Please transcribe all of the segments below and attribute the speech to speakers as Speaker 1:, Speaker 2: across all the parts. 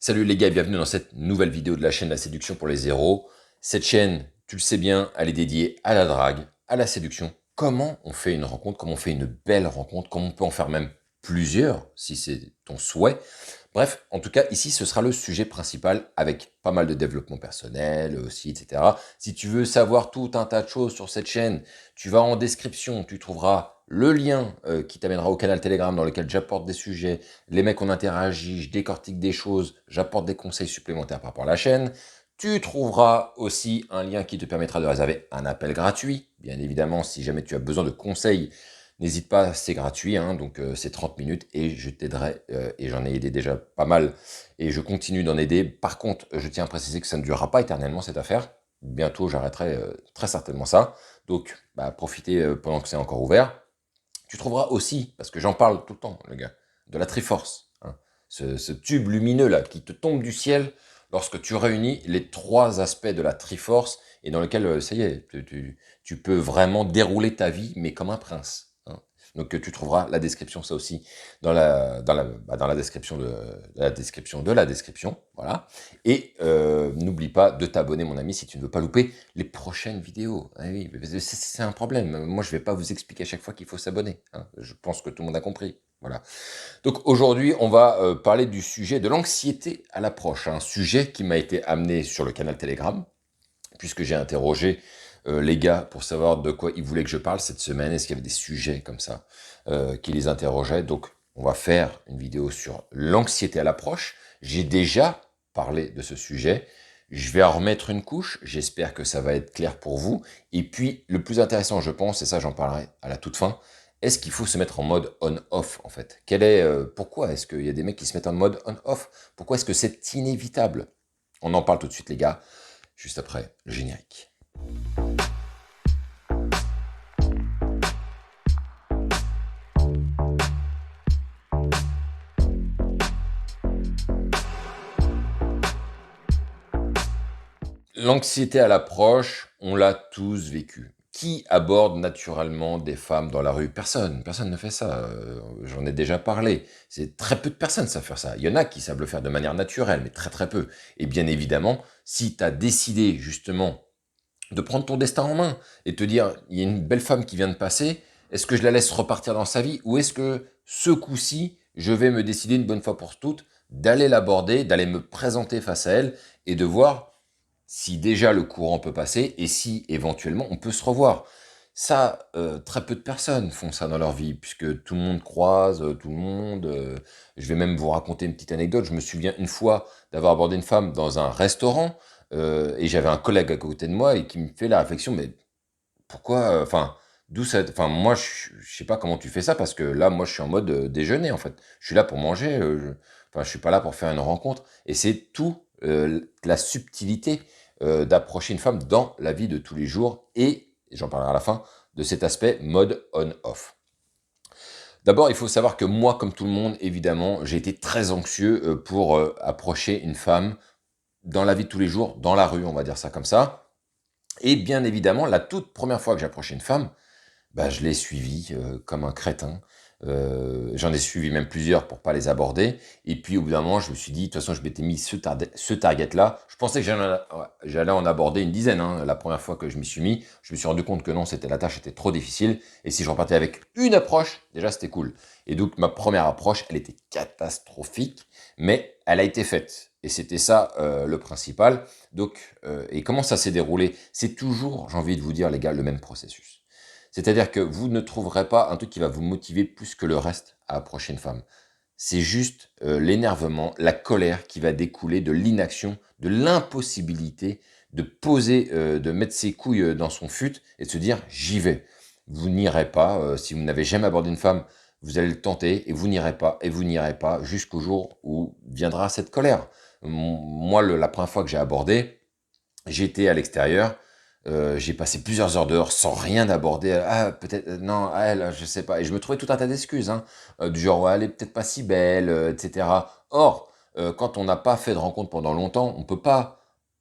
Speaker 1: Salut les gars et bienvenue dans cette nouvelle vidéo de la chaîne La Séduction pour les zéros. Cette chaîne, tu le sais bien, elle est dédiée à la drague, à la séduction. Comment on fait une rencontre, comment on fait une belle rencontre, comment on peut en faire même plusieurs si c'est ton souhait. Bref, en tout cas, ici, ce sera le sujet principal avec pas mal de développement personnel aussi, etc. Si tu veux savoir tout un tas de choses sur cette chaîne, tu vas en description, tu trouveras le lien qui t'amènera au canal Telegram dans lequel j'apporte des sujets, les mecs on interagit, je décortique des choses, j'apporte des conseils supplémentaires par rapport à la chaîne. Tu trouveras aussi un lien qui te permettra de réserver un appel gratuit. Bien évidemment, si jamais tu as besoin de conseils, n'hésite pas, c'est gratuit, hein, donc c'est 30 minutes et je t'aiderai, et j'en ai aidé déjà pas mal, et je continue d'en aider. Par contre, je tiens à préciser que ça ne durera pas éternellement cette affaire. Bientôt, j'arrêterai très certainement ça. Donc, profitez pendant que c'est encore ouvert. Tu trouveras aussi, parce que j'en parle tout le temps, les gars, de la Triforce, hein, ce tube lumineux là qui te tombe du ciel lorsque tu réunis les trois aspects de la Triforce et dans lequel, ça y est, tu peux vraiment dérouler ta vie, mais comme un prince, hein. Donc tu trouveras la description, ça aussi, dans la description de la description, voilà. Et n'oublie pas de t'abonner, mon ami, si tu ne veux pas louper les prochaines vidéos. Ah oui, c'est un problème. Moi, je vais pas vous expliquer à chaque fois qu'il faut s'abonner, hein. Je pense que tout le monde a compris. Voilà. Donc aujourd'hui, on va parler du sujet de l'anxiété à l'approche. Un sujet qui m'a été amené sur le canal Telegram, puisque j'ai interrogé les gars pour savoir de quoi ils voulaient que je parle cette semaine. Est-ce qu'il y avait des sujets comme ça qui les interrogeaient? Donc on va faire une vidéo sur l'anxiété à l'approche. J'ai déjà parlé de ce sujet. Je vais en remettre une couche. J'espère que ça va être clair pour vous. Et puis le plus intéressant, je pense, et ça j'en parlerai à la toute fin, est-ce qu'il faut se mettre en mode on-off en fait? Pourquoi est-ce qu'il y a des mecs qui se mettent en mode on-off? Pourquoi est-ce que c'est inévitable? On en parle tout de suite les gars, juste après le générique. L'anxiété à l'approche, on l'a tous vécu. Qui aborde naturellement des femmes dans la rue? Personne, personne ne fait ça. J'en ai déjà parlé. C'est très peu de personnes savent faire ça. Il y en a qui savent le faire de manière naturelle, mais très très peu. Et bien évidemment, si tu as décidé justement de prendre ton destin en main et te dire, il y a une belle femme qui vient de passer, est-ce que je la laisse repartir dans sa vie ou est-ce que ce coup-ci, je vais me décider une bonne fois pour toutes d'aller l'aborder, d'aller me présenter face à elle et de voir si déjà le courant peut passer et si éventuellement on peut se revoir. Ça, très peu de personnes font ça dans leur vie, puisque tout le monde croise, tout le monde. Je vais même vous raconter une petite anecdote. Je me souviens une fois d'avoir abordé une femme dans un restaurant, et j'avais un collègue à côté de moi et qui me fait la réflexion, mais pourquoi, enfin, d'où ça, enfin, moi, je sais pas comment tu fais ça, parce que là, moi, je suis en mode déjeuner, en fait. Je suis là pour manger, enfin, je suis pas là pour faire une rencontre. Et c'est tout la subtilité d'approcher une femme dans la vie de tous les jours, et j'en parlerai à la fin, de cet aspect mode on-off. D'abord, il faut savoir que moi, comme tout le monde, évidemment, j'ai été très anxieux pour approcher une femme dans la vie de tous les jours, dans la rue, on va dire ça comme ça. Et bien évidemment, la toute première fois que j'ai approché une femme, je l'ai suivie comme un crétin. J'en ai suivi même plusieurs pour pas les aborder. Et puis au bout d'un moment, je me suis dit, de toute façon, je m'étais mis ce target-là. Je pensais que j'allais en aborder une dizaine, hein. La première fois que je m'y suis mis, je me suis rendu compte que non, la tâche était trop difficile. Et si je repartais avec une approche, déjà c'était cool. Et donc ma première approche, elle était catastrophique, mais elle a été faite. Et c'était ça le principal. Donc, et comment ça s'est déroulé? C'est toujours, j'ai envie de vous dire les gars, le même processus. C'est-à-dire que vous ne trouverez pas un truc qui va vous motiver plus que le reste à approcher une femme. C'est juste l'énervement, la colère qui va découler de l'inaction, de l'impossibilité de poser, de mettre ses couilles dans son fut et de se dire j'y vais. Vous n'irez pas, si vous n'avez jamais abordé une femme, vous allez le tenter et vous n'irez pas, et vous n'irez pas jusqu'au jour où viendra cette colère. Moi, la première fois que j'ai abordé, j'étais à l'extérieur, j'ai passé plusieurs heures dehors sans rien aborder. Ah, peut-être, non, elle, je sais pas. Et je me trouvais tout un tas d'excuses, hein, du genre, ouais, elle est peut-être pas si belle, etc. Or, quand on n'a pas fait de rencontre pendant longtemps,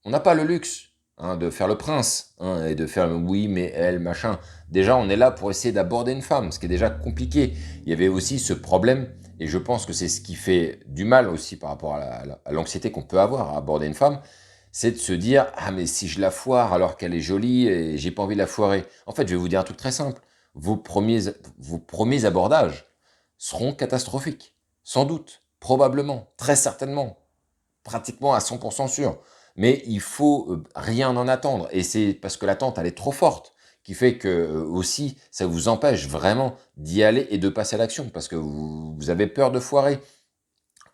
Speaker 1: on n'a pas le luxe, hein, de faire le prince, hein, et de faire oui, mais elle, machin. Déjà, on est là pour essayer d'aborder une femme, ce qui est déjà compliqué. Il y avait aussi ce problème et je pense que c'est ce qui fait du mal aussi par rapport à l'anxiété qu'on peut avoir à aborder une femme, c'est de se dire: «Ah mais si je la foire alors qu'elle est jolie et j'ai pas envie de la foirer». En fait, je vais vous dire un truc très simple, vos premiers abordages seront catastrophiques. Sans doute, probablement, très certainement, pratiquement à 100 sûr. Mais il faut, rien en attendre et c'est parce que l'attente, elle est trop forte qui fait que, aussi, ça vous empêche vraiment d'y aller et de passer à l'action parce que vous avez peur de foirer.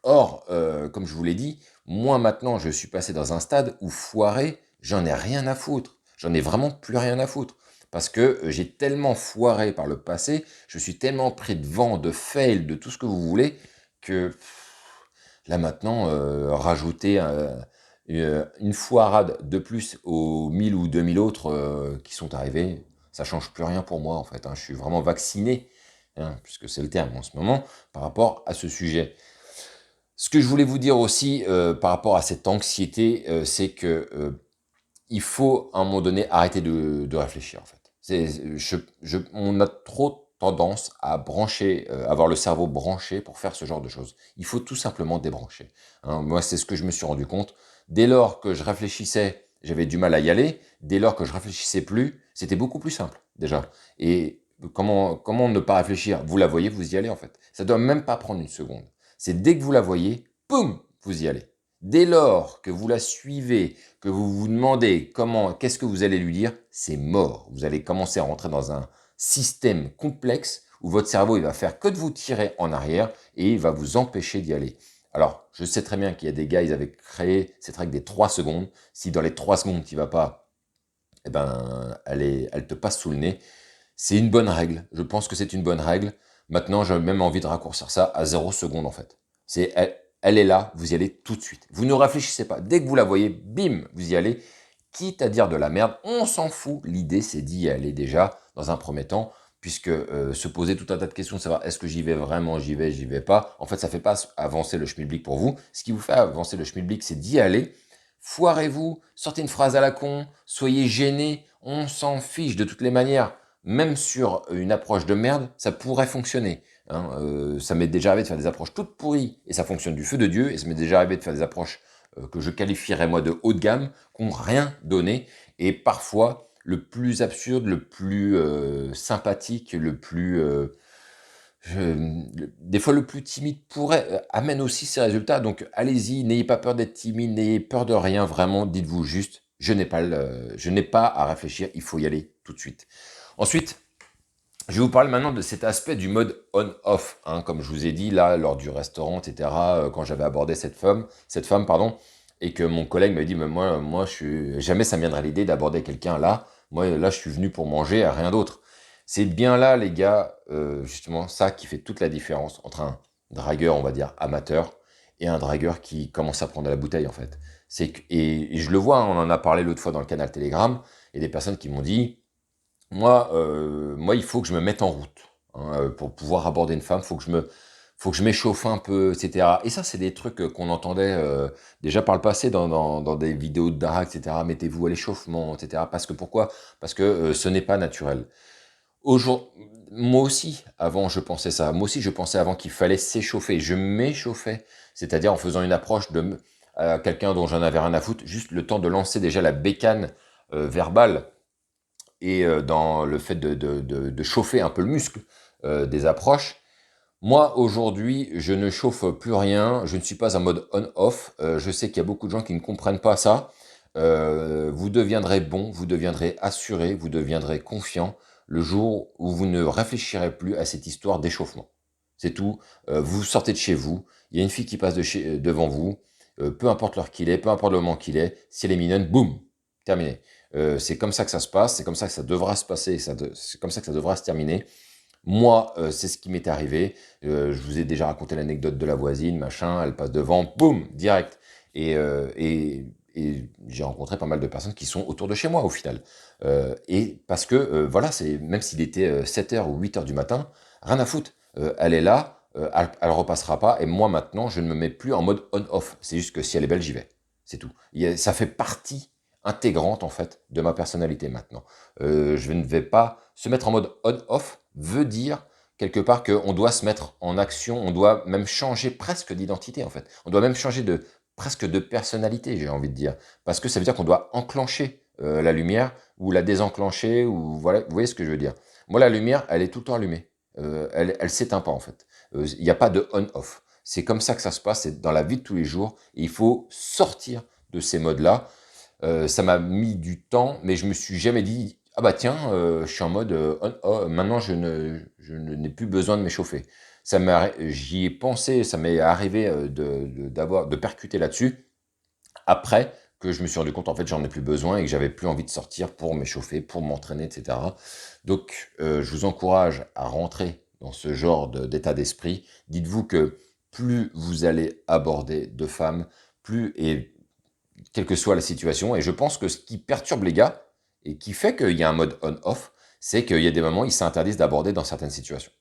Speaker 1: Or, comme je vous l'ai dit, moi maintenant, je suis passé dans un stade où foirer, j'en ai rien à foutre. J'en ai vraiment plus rien à foutre. Parce que j'ai tellement foiré par le passé, je suis tellement pris de vent, de fail, de tout ce que vous voulez, que là maintenant, rajouter une foirade de plus aux 1000 ou 2000 autres qui sont arrivés, ça change plus rien pour moi en fait, hein. Je suis vraiment vacciné, hein, puisque c'est le terme en ce moment, par rapport à ce sujet. Ce que je voulais vous dire aussi, par rapport à cette anxiété, c'est que, il faut à un moment donné arrêter de réfléchir en fait. On a trop tendance à brancher, avoir le cerveau branché pour faire ce genre de choses. Il faut tout simplement débrancher, hein. Moi, c'est ce que je me suis rendu compte. Dès lors que je réfléchissais, j'avais du mal à y aller. Dès lors que je réfléchissais plus, c'était beaucoup plus simple déjà. Et comment ne pas réfléchir? Vous la voyez, vous y allez en fait. Ça doit même pas prendre une seconde. C'est dès que vous la voyez, boum, vous y allez. Dès lors que vous la suivez, que vous vous demandez qu'est-ce que vous allez lui dire, c'est mort. Vous allez commencer à rentrer dans un système complexe où votre cerveau, il va faire que de vous tirer en arrière et il va vous empêcher d'y aller. Alors, je sais très bien qu'il y a des gars, ils avaient créé cette règle des 3 secondes. Si dans les 3 secondes, tu vas pas, eh ben, elle te passe sous le nez. C'est une bonne règle. Je pense que c'est une bonne règle. Maintenant, j'ai même envie de raccourcir ça à 0 seconde, en fait. Elle est là, vous y allez tout de suite. Vous ne réfléchissez pas. Dès que vous la voyez, bim, vous y allez. Quitte à dire de la merde, on s'en fout. L'idée, c'est d'y aller déjà, dans un premier temps, puisque se poser tout un tas de questions, savoir est-ce que j'y vais vraiment, j'y vais pas, en fait, ça fait pas avancer le schmilblick pour vous. Ce qui vous fait avancer le schmilblick, c'est d'y aller. Foirez-vous, sortez une phrase à la con, soyez gêné, on s'en fiche de toutes les manières. Même sur une approche de merde, ça pourrait fonctionner, hein. Ça m'est déjà arrivé de faire des approches toutes pourries et ça fonctionne du feu de Dieu. Et ça m'est déjà arrivé de faire des approches que je qualifierais moi de haut de gamme, qui n'ont rien donné. Et parfois, le plus absurde, le plus sympathique, des fois le plus timide amène aussi ses résultats. Donc allez-y, n'ayez pas peur d'être timide, n'ayez peur de rien, vraiment, dites-vous juste, je n'ai pas à réfléchir, il faut y aller tout de suite. Ensuite, je vais vous parler maintenant de cet aspect du mode on-off, hein, comme je vous ai dit là, lors du restaurant, etc., quand j'avais abordé cette femme, pardon, et que mon collègue m'a dit, mais moi, jamais ça me viendrait l'idée d'aborder quelqu'un là. Moi, là, je suis venu pour manger, à rien d'autre. C'est bien là, les gars, justement, ça qui fait toute la différence entre un dragueur, on va dire, amateur, et un dragueur qui commence à prendre la bouteille, en fait. Et je le vois, hein, on en a parlé l'autre fois dans le canal Telegram, et des personnes qui m'ont dit, moi, il faut que je me mette en route, hein, pour pouvoir aborder une femme, faut que je m'échauffe un peu, etc. Et ça, c'est des trucs qu'on entendait déjà par le passé dans des vidéos de Dara, etc. Mettez-vous à l'échauffement, etc. Parce que pourquoi? Parce que ce n'est pas naturel. Aujourd'hui, moi aussi, avant, je pensais ça. Moi aussi, je pensais avant qu'il fallait s'échauffer. Je m'échauffais, c'est-à-dire en faisant une approche à quelqu'un dont j'en avais rien à foutre, juste le temps de lancer déjà la bécane verbale et dans le fait de chauffer un peu le muscle des approches. Moi, aujourd'hui, je ne chauffe plus rien, je ne suis pas en mode on-off. Je sais qu'il y a beaucoup de gens qui ne comprennent pas ça. Vous deviendrez bon, vous deviendrez assuré, vous deviendrez confiant le jour où vous ne réfléchirez plus à cette histoire d'échauffement. C'est tout. Vous sortez de chez vous, il y a une fille qui passe devant vous, peu importe l'heure qu'il est, peu importe le moment qu'il est, si elle est mignonne, boum, terminé. C'est comme ça que ça se passe, c'est comme ça que ça devra se passer, c'est comme ça que ça devra se terminer. Moi, c'est ce qui m'est arrivé. Je vous ai déjà raconté l'anecdote de la voisine, machin, elle passe devant, boum, direct. Et j'ai rencontré pas mal de personnes qui sont autour de chez moi au final. Et parce que, voilà, même s'il était 7 h ou 8 h du matin, rien à foutre. Elle est là, elle repassera pas. Et moi maintenant, je ne me mets plus en mode on-off. C'est juste que si elle est belle, j'y vais. C'est tout. Ça fait partie intégrante en fait de ma personnalité maintenant. Je ne vais pas se mettre en mode on-off veut dire quelque part qu'on doit se mettre en action, on doit même changer presque d'identité en fait. On doit même changer presque de personnalité, j'ai envie de dire. Parce que ça veut dire qu'on doit enclencher la lumière ou la désenclencher, ou voilà, vous voyez ce que je veux dire. Moi, la lumière, elle est tout le temps allumée. Elle s'éteint pas en fait. Il n'y a pas de on-off. C'est comme ça que ça se passe, c'est dans la vie de tous les jours. Et il faut sortir de ces modes-là. Ça m'a mis du temps, mais je me suis jamais dit, ah bah tiens, je suis en mode on, maintenant n'ai plus besoin de m'échauffer. J'y ai pensé, ça m'est arrivé de percuter là-dessus après que je me suis rendu compte en fait j'en ai plus besoin et que j'avais plus envie de sortir pour m'échauffer, pour m'entraîner, etc. Donc je vous encourage à rentrer dans ce genre d'état d'esprit. Dites-vous que plus vous allez aborder de femmes, plus, et quelle que soit la situation. Et je pense que ce qui perturbe les gars, et qui fait qu'il y a un mode on-off, c'est qu'il y a des moments où ils s'interdisent d'aborder dans certaines situations.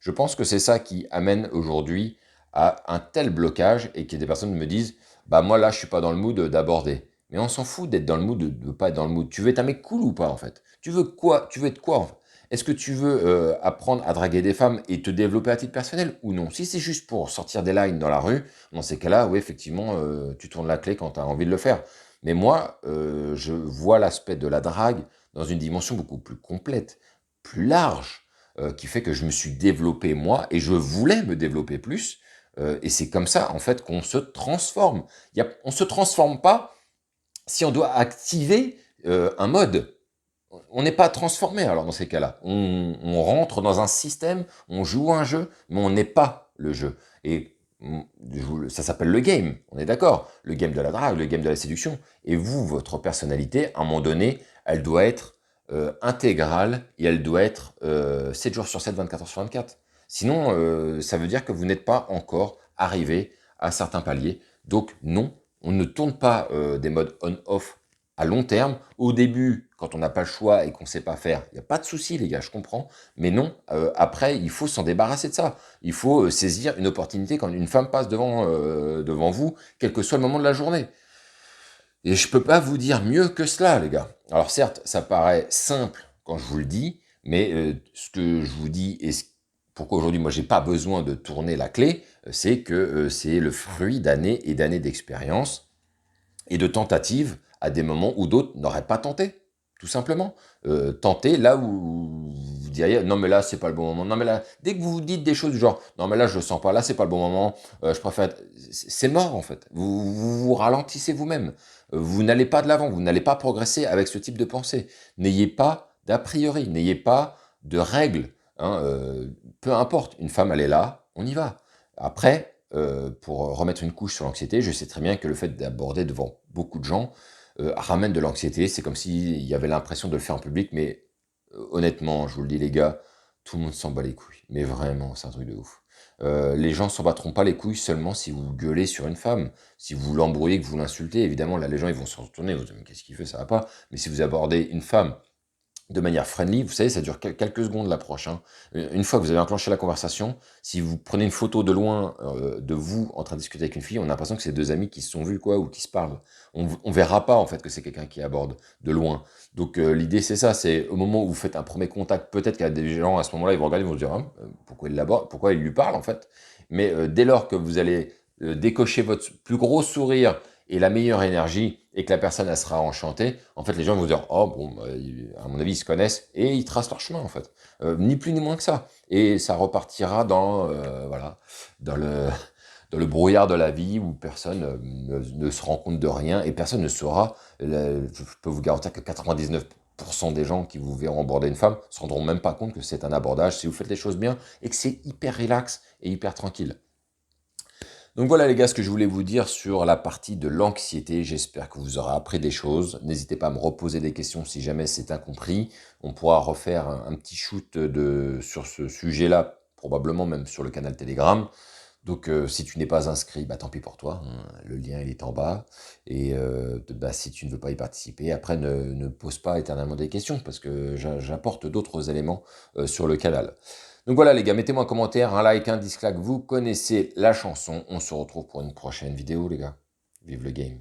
Speaker 1: Je pense que c'est ça qui amène aujourd'hui à un tel blocage, et que des personnes me disent, bah moi là je suis pas dans le mood d'aborder. Mais on s'en fout d'être dans le mood, de pas être dans le mood. Tu veux être un mec cool ou pas en fait? Tu veux quoi? Tu veux être quoi en fait? Est-ce que tu veux apprendre à draguer des femmes et te développer à titre personnel ou non? Si c'est juste pour sortir des lines dans la rue, dans ces cas-là, oui, effectivement, tu tournes la clé quand tu as envie de le faire. Mais moi, je vois l'aspect de la drague dans une dimension beaucoup plus complète, plus large, qui fait que je me suis développé moi et je voulais me développer plus. Et c'est comme ça, en fait, qu'on se transforme. On ne se transforme pas si on doit activer un mode. On n'est pas transformé alors dans ces cas-là. On rentre dans un système, on joue un jeu, mais on n'est pas le jeu. Et ça s'appelle le game, on est d'accord. Le game de la drague, le game de la séduction. Et vous, votre personnalité, à un moment donné, elle doit être intégrale et elle doit être 7 jours sur 7, 24 heures sur 24. Sinon, ça veut dire que vous n'êtes pas encore arrivé à certains paliers. Donc non, on ne tourne pas des modes on-off à long terme. Au début, quand on n'a pas le choix et qu'on ne sait pas faire, il n'y a pas de souci, les gars, je comprends. Mais non, après, il faut s'en débarrasser de ça. Il faut saisir une opportunité quand une femme passe devant vous, quel que soit le moment de la journée. Et je peux pas vous dire mieux que cela, les gars. Alors certes, ça paraît simple quand je vous le dis, mais ce que je vous dis et pourquoi aujourd'hui, moi, j'ai pas besoin de tourner la clé, c'est que c'est le fruit d'années et d'années d'expérience et de tentatives à des moments où d'autres n'auraient pas tenté, tout simplement. Tenter là où vous diriez, non mais là c'est pas le bon moment, non mais là, dès que vous vous dites des choses du genre, non mais là je le sens pas, là c'est pas le bon moment, je préfère, c'est mort en fait. Vous ralentissez vous-même. Vous n'allez pas de l'avant, vous n'allez pas progresser avec ce type de pensée. N'ayez pas d'a priori, n'ayez pas de règles, hein, peu importe, une femme elle est là, on y va. Après, pour remettre une couche sur l'anxiété, je sais très bien que le fait d'aborder devant beaucoup de gens ramène de l'anxiété. C'est comme s'il y avait l'impression de le faire en public, mais honnêtement, je vous le dis les gars, tout le monde s'en bat les couilles. Mais vraiment, c'est un truc de ouf. Les gens s'en battront pas les couilles seulement si vous gueulez sur une femme, si vous l'embrouillez, que vous l'insultez. Évidemment, là, les gens ils vont se retourner, ils vont se dire, mais qu'est-ce qu'il fait, ça va pas. Mais si vous abordez une femme de manière friendly, vous savez, ça dure quelques secondes l'approche. Hein. Une fois que vous avez enclenché la conversation, si vous prenez une photo de loin de vous en train de discuter avec une fille, on a l'impression que c'est deux amis qui se sont vus quoi ou qui se parlent. On verra pas en fait que c'est quelqu'un qui aborde de loin. Donc l'idée c'est ça, c'est au moment où vous faites un premier contact, peut-être qu'il y a des gens à ce moment-là, ils vont regarder, ils vont se dire ah, pourquoi il l'aborde, pourquoi il lui parle en fait. Mais dès lors que vous allez décocher votre plus gros sourire et la meilleure énergie, et que la personne elle sera enchantée, en fait les gens vont dire oh bon bah, à mon avis ils se connaissent et ils tracent leur chemin en fait, ni plus ni moins que ça, et ça repartira dans voilà dans le dans le brouillard de la vie où personne ne se rend compte de rien et personne ne saura. Je peux vous garantir que 99% des gens qui vous verront aborder une femme se rendront même pas compte que c'est un abordage si vous faites les choses bien et que c'est hyper relax et hyper tranquille. Donc voilà les gars, ce que je voulais vous dire sur la partie de l'anxiété. J'espère que vous aurez appris des choses. N'hésitez pas à me reposer des questions si jamais c'est incompris. On pourra refaire un petit shoot sur ce sujet-là, probablement même sur le canal Telegram. Donc si tu n'es pas inscrit, bah tant pis pour toi, hein. Le lien il est en bas. Et bah, si tu ne veux pas y participer, après ne pose pas éternellement des questions parce que j'apporte d'autres éléments sur le canal. Donc voilà les gars, mettez-moi un commentaire, un like, un dislike, vous connaissez la chanson. On se retrouve pour une prochaine vidéo les gars. Vive le game.